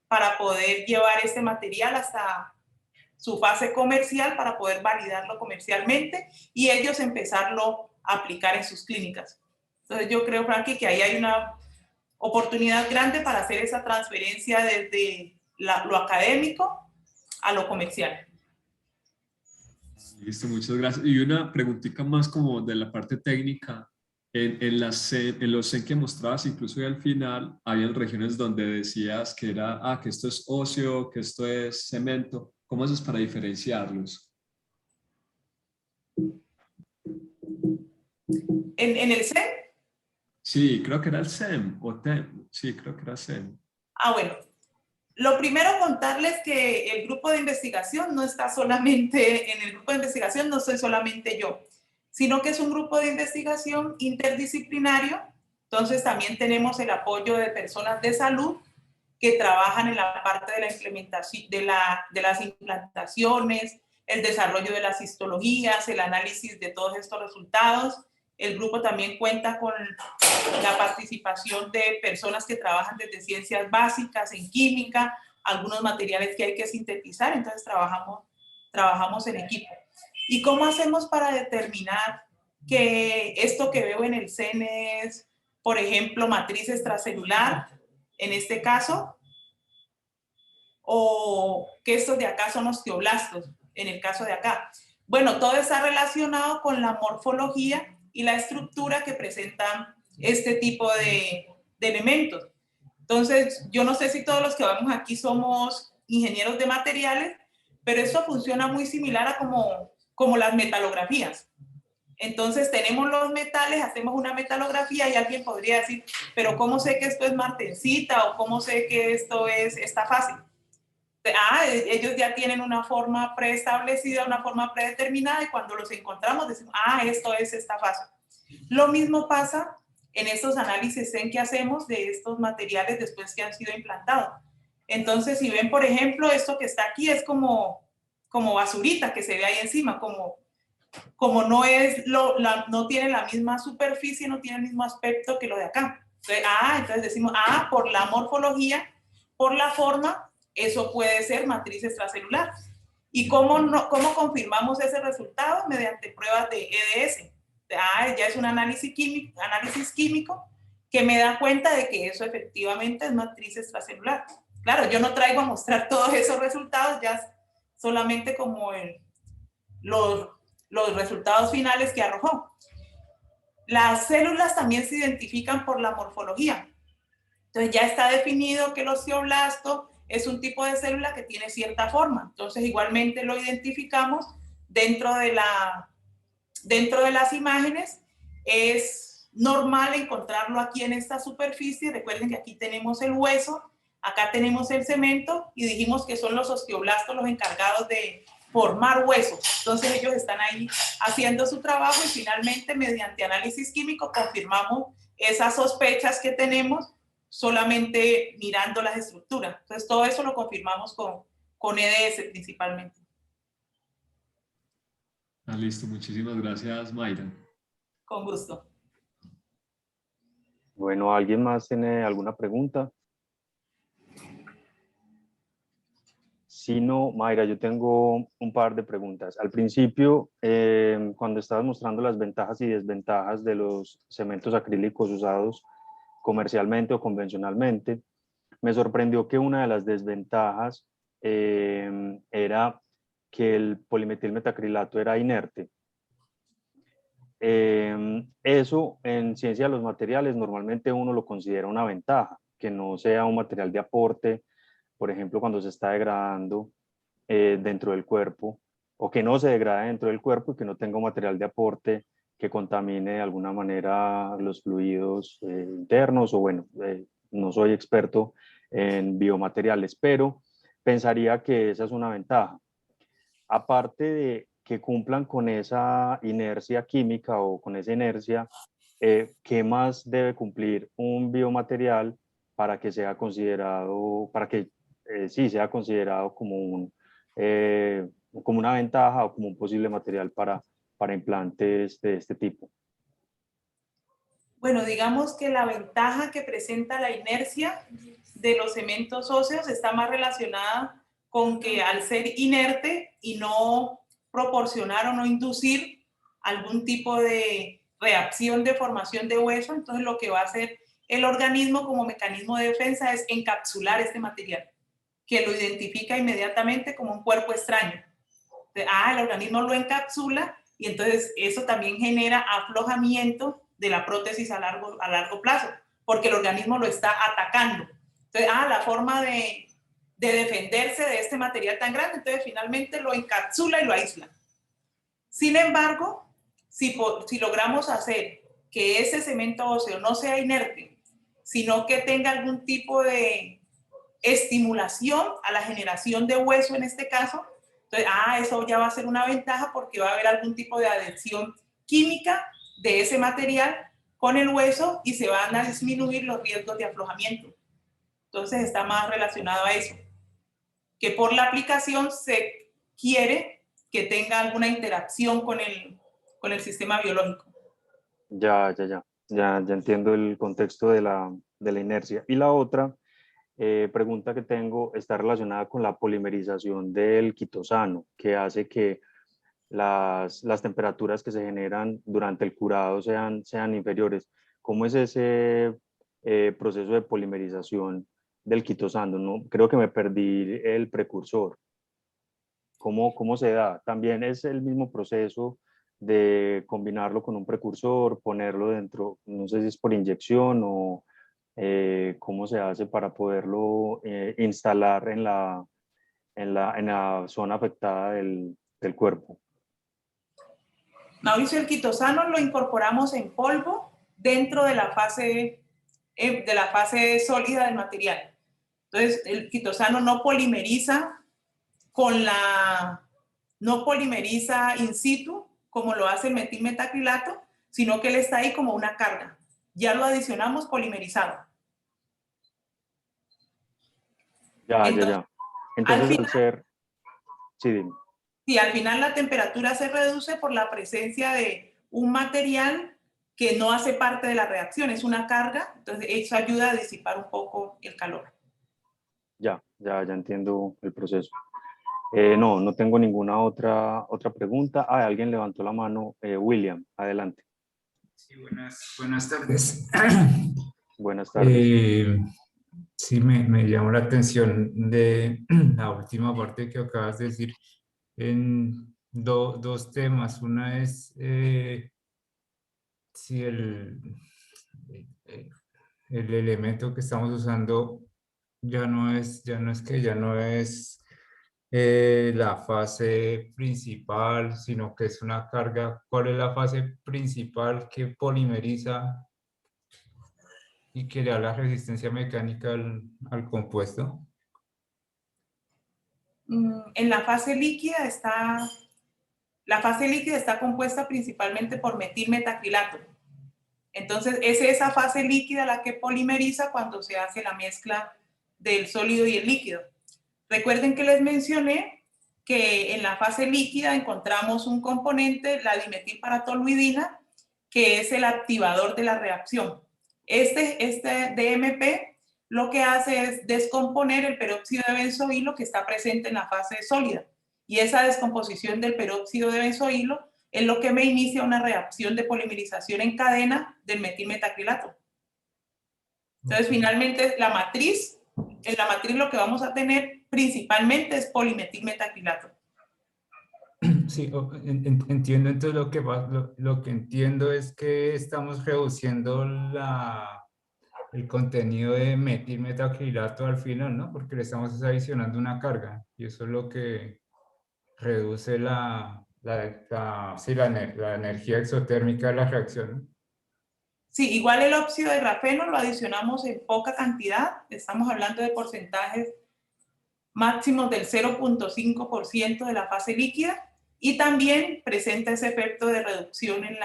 para poder llevar este material hasta su fase comercial, para poder validarlo comercialmente y ellos empezarlo a aplicar en sus clínicas. Entonces yo creo, Frankie, que ahí hay una oportunidad grande para hacer esa transferencia desde lo académico a lo comercial. Listo, muchas gracias. Y una preguntita más como de la parte técnica. En los CEN que mostrabas, incluso al final, habían regiones donde decías que que esto es óseo, que esto es cemento. ¿Cómo haces para diferenciarlos? ¿En el CEN? Sí, creo que era el CEM o TEM. Sí, creo que era CEM. Ah, bueno. Lo primero, contarles que el grupo de investigación no está solamente, en el grupo de investigación no soy solamente yo, sino que es un grupo de investigación interdisciplinario. Entonces también tenemos el apoyo de personas de salud que trabajan en la parte de la implementación, de las implantaciones, el desarrollo de las histologías, el análisis de todos estos resultados. El grupo también cuenta con la participación de personas que trabajan desde ciencias básicas, en química, algunos materiales que hay que sintetizar, entonces trabajamos en equipo. ¿Y cómo hacemos para determinar que esto que veo en el CEN es, por ejemplo, matriz extracelular, en este caso, o que estos de acá son osteoblastos, en el caso de acá? Bueno, todo está relacionado con la morfología y la estructura que presentan este tipo de elementos. Entonces, yo no sé si todos los que vamos aquí somos ingenieros de materiales, pero esto funciona muy similar a como las metalografías. Entonces, tenemos los metales, hacemos una metalografía y alguien podría decir, pero ¿cómo sé que esto es martensita o cómo sé que esto es esta fase? Ellos ya tienen una forma preestablecida, una forma predeterminada, y cuando los encontramos decimos, esto es esta fase. Lo mismo pasa en estos análisis en que hacemos de estos materiales después que han sido implantados. Entonces, si ven, por ejemplo, esto que está aquí es como basurita que se ve ahí encima, como no tiene la misma superficie, no tiene el mismo aspecto que lo de acá. Entonces decimos, por la morfología, por la forma, eso puede ser matriz extracelular. ¿Y cómo confirmamos ese resultado? Mediante pruebas de EDS. Ya es un análisis químico que me da cuenta de que eso efectivamente es matriz extracelular. Claro, yo no traigo a mostrar todos esos resultados, ya solamente como los resultados finales que arrojó. Las células también se identifican por la morfología. Entonces ya está definido que el osteoblasto es un tipo de célula que tiene cierta forma. Entonces igualmente lo identificamos dentro de las imágenes. Es normal encontrarlo aquí en esta superficie. Recuerden que aquí tenemos el hueso, acá tenemos el cemento y dijimos que son los osteoblastos los encargados de formar huesos. Entonces ellos están ahí haciendo su trabajo y finalmente mediante análisis químico confirmamos esas sospechas que tenemos solamente mirando las estructuras. Entonces todo eso lo confirmamos con EDS principalmente. Listo, muchísimas gracias, Mayra. Con gusto. Bueno, ¿alguien más tiene alguna pregunta? Si no, Mayra, yo tengo un par de preguntas. Al principio, cuando estabas mostrando las ventajas y desventajas de los cementos acrílicos usados comercialmente o convencionalmente, me sorprendió que una de las desventajas era que el polimetilmetacrilato era inerte. Eso en ciencia de los materiales normalmente uno lo considera una ventaja, que no sea un material de aporte, por ejemplo, cuando se está degradando dentro del cuerpo, o que no se degrade dentro del cuerpo y que no tenga un material de aporte que contamine de alguna manera los fluidos internos, o bueno, no soy experto en biomateriales, pero pensaría que esa es una ventaja. Aparte de que cumplan con esa inercia química o con esa inercia, ¿qué más debe cumplir un biomaterial para que sea considerado, para que sí sea considerado como como una ventaja o como un posible material para implantes de este tipo? Bueno, digamos que la ventaja que presenta la inercia de los cementos óseos está más relacionada con que al ser inerte y no proporcionar o no inducir algún tipo de reacción de formación de hueso, entonces lo que va a hacer el organismo como mecanismo de defensa es encapsular este material, que lo identifica inmediatamente como un cuerpo extraño. El organismo lo encapsula y entonces eso también genera aflojamiento de la prótesis a largo plazo, porque el organismo lo está atacando. Entonces, la forma de defenderse de este material tan grande, entonces finalmente lo encapsula y lo aísla. Sin embargo, si logramos hacer que ese cemento óseo no sea inerte, sino que tenga algún tipo de estimulación a la generación de hueso en este caso, entonces, eso ya va a ser una ventaja porque va a haber algún tipo de adhesión química de ese material con el hueso y se van a disminuir los riesgos de aflojamiento. Entonces está más relacionado a eso, que por la aplicación se quiere que tenga alguna interacción con el sistema biológico. Ya entiendo el contexto de la inercia. Y la otra pregunta que tengo está relacionada con la polimerización del quitosano, que hace que las temperaturas que se generan durante el curado sean inferiores. ¿Cómo es ese proceso de polimerización del quitosano? No, creo que me perdí el precursor. ¿Cómo se da? También es el mismo proceso de combinarlo con un precursor, ponerlo dentro, no sé si es por inyección o cómo se hace para poderlo instalar en la zona afectada del cuerpo. Mauricio, el quitosano lo incorporamos en polvo dentro de la fase sólida del material. Entonces, el quitosano no polimeriza no polimeriza in situ como lo hace el metilmetacrilato, sino que él está ahí como una carga. Ya lo adicionamos polimerizado. Entonces, al ser... Sí, dime. Sí, al final la temperatura se reduce por la presencia de un material que no hace parte de la reacción, es una carga, entonces eso ayuda a disipar un poco el calor. Ya entiendo el proceso. No tengo ninguna otra pregunta. Alguien levantó la mano. William, adelante. Sí, buenas tardes. Buenas tardes. Sí, me llamó la atención de la última parte que acabas de decir en dos temas. Una es si el elemento que estamos usando ya no es la fase principal, sino que es una carga. ¿Cuál es la fase principal que polimeriza y que le da la resistencia mecánica al compuesto? La fase líquida está compuesta principalmente por metilmetacrilato. Entonces, es esa fase líquida la que polimeriza cuando se hace la mezcla del sólido y el líquido. Recuerden que les mencioné que en la fase líquida encontramos un componente, la dimetilparatoluidina, que es el activador de la reacción. Este DMP lo que hace es descomponer el peróxido de benzoilo que está presente en la fase sólida. Y esa descomposición del peróxido de benzoilo es lo que me inicia una reacción de polimerización en cadena del metilmetacrilato. Entonces, finalmente, en la matriz lo que vamos a tener principalmente es polimetilmetacrilato. Sí, entiendo. Entonces lo que entiendo es que estamos reduciendo el contenido de metilmetacrilato al final, ¿no? Porque le estamos adicionando una carga y eso es lo que reduce la energía exotérmica de la reacción, ¿no? Sí, igual el óxido de grafeno lo adicionamos en poca cantidad, estamos hablando de porcentajes máximos del 0.5% de la fase líquida y también presenta ese efecto de reducción en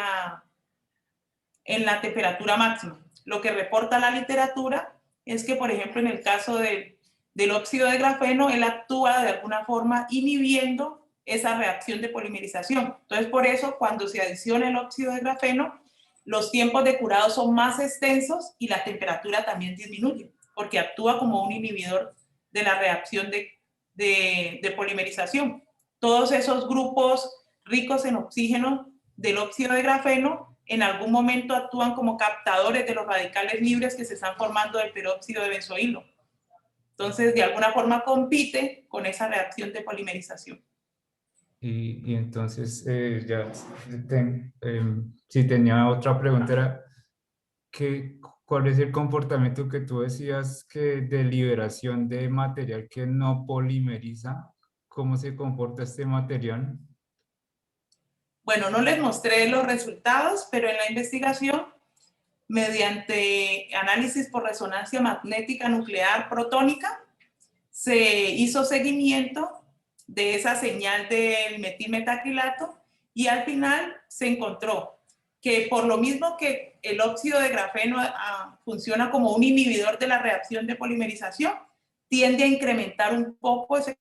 la temperatura máxima. Lo que reporta la literatura es que, por ejemplo, en el caso del del óxido de grafeno, él actúa de alguna forma inhibiendo esa reacción de polimerización. Entonces, por eso, cuando se adiciona el óxido de grafeno, los tiempos de curado son más extensos y la temperatura también disminuye, porque actúa como un inhibidor de la reacción de polimerización. Todos esos grupos ricos en oxígeno del óxido de grafeno en algún momento actúan como captadores de los radicales libres que se están formando del peróxido de benzoilo. Entonces, de alguna forma compite con esa reacción de polimerización. Y entonces, si tenía otra pregunta, era ¿cuál es el comportamiento que tú decías que de liberación de material que no polimeriza? ¿Cómo se comporta este material? Bueno, no les mostré los resultados, pero en la investigación, mediante análisis por resonancia magnética nuclear protónica, se hizo seguimiento de esa señal del metilmetacrilato y al final se encontró que por lo mismo que el óxido de grafeno funciona como un inhibidor de la reacción de polimerización, tiende a incrementar un poco ese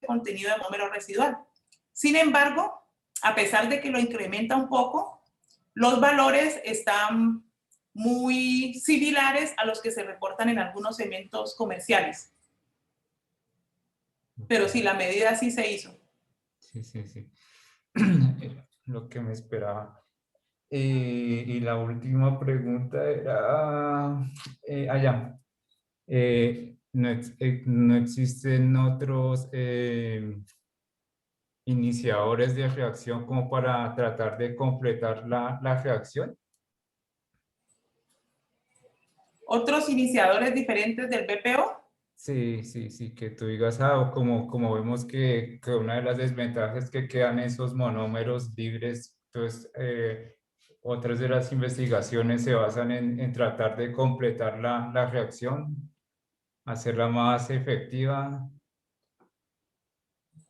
contenido de monómero residual. Sin embargo, a pesar de que lo incrementa un poco, los valores están muy similares a los que se reportan en algunos cementos comerciales. Pero sí, la medida sí se hizo. Sí, sí, sí. Lo que me esperaba. Y la última pregunta era, no existen otros iniciadores de reacción como para tratar de completar la reacción. Otros iniciadores diferentes del BPO. Sí, sí, sí, que tú digas, como vemos que una de las desventajas es que quedan esos monómeros libres, entonces otras de las investigaciones se basan en tratar de completar la reacción, hacerla más efectiva.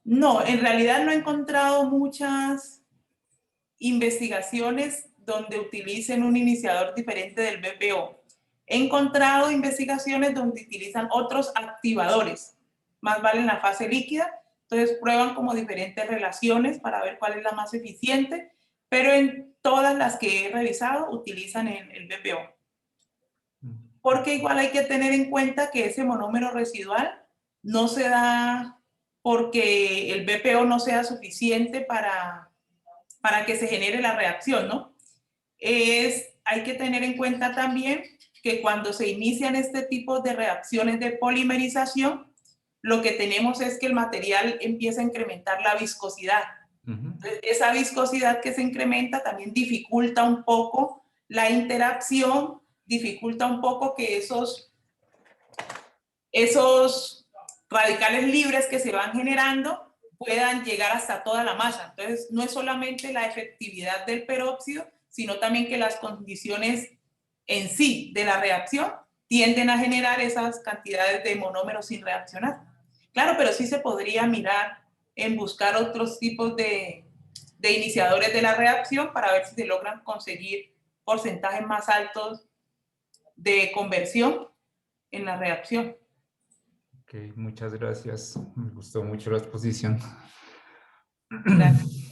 No, en realidad no he encontrado muchas investigaciones donde utilicen un iniciador diferente del BPO. He encontrado investigaciones donde utilizan otros activadores, más vale en la fase líquida, entonces prueban como diferentes relaciones para ver cuál es la más eficiente, pero en todas las que he revisado utilizan el BPO. Porque igual hay que tener en cuenta que ese monómero residual no se da porque el BPO no sea suficiente para que se genere la reacción, ¿no? Hay que tener en cuenta también que cuando se inician este tipo de reacciones de polimerización, lo que tenemos es que el material empieza a incrementar la viscosidad. Esa viscosidad que se incrementa también dificulta un poco la interacción, dificulta un poco que esos radicales libres que se van generando puedan llegar hasta toda la masa. Entonces, no es solamente la efectividad del peróxido, sino también que las condiciones en sí de la reacción tienden a generar esas cantidades de monómeros sin reaccionar. Claro, pero sí se podría mirar en buscar otros tipos de iniciadores de la reacción para ver si se logran conseguir porcentajes más altos de conversión en la reacción. Ok, muchas gracias. Me gustó mucho la exposición. Gracias.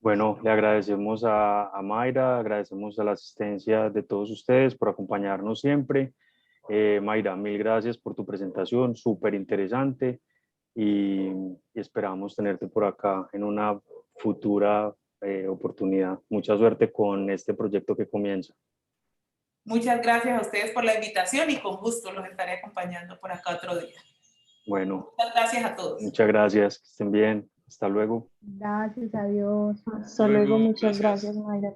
Bueno, le agradecemos a Mayra, agradecemos a la asistencia de todos ustedes por acompañarnos siempre. Mayra, mil gracias por tu presentación, súper interesante y esperamos tenerte por acá en una futura oportunidad. Mucha suerte con este proyecto que comienza. Muchas gracias a ustedes por la invitación y con gusto los estaré acompañando por acá otro día. Bueno, muchas gracias a todos. Muchas gracias, que estén bien. Hasta luego. Gracias, adiós. Hasta luego, muchas gracias, Mayra.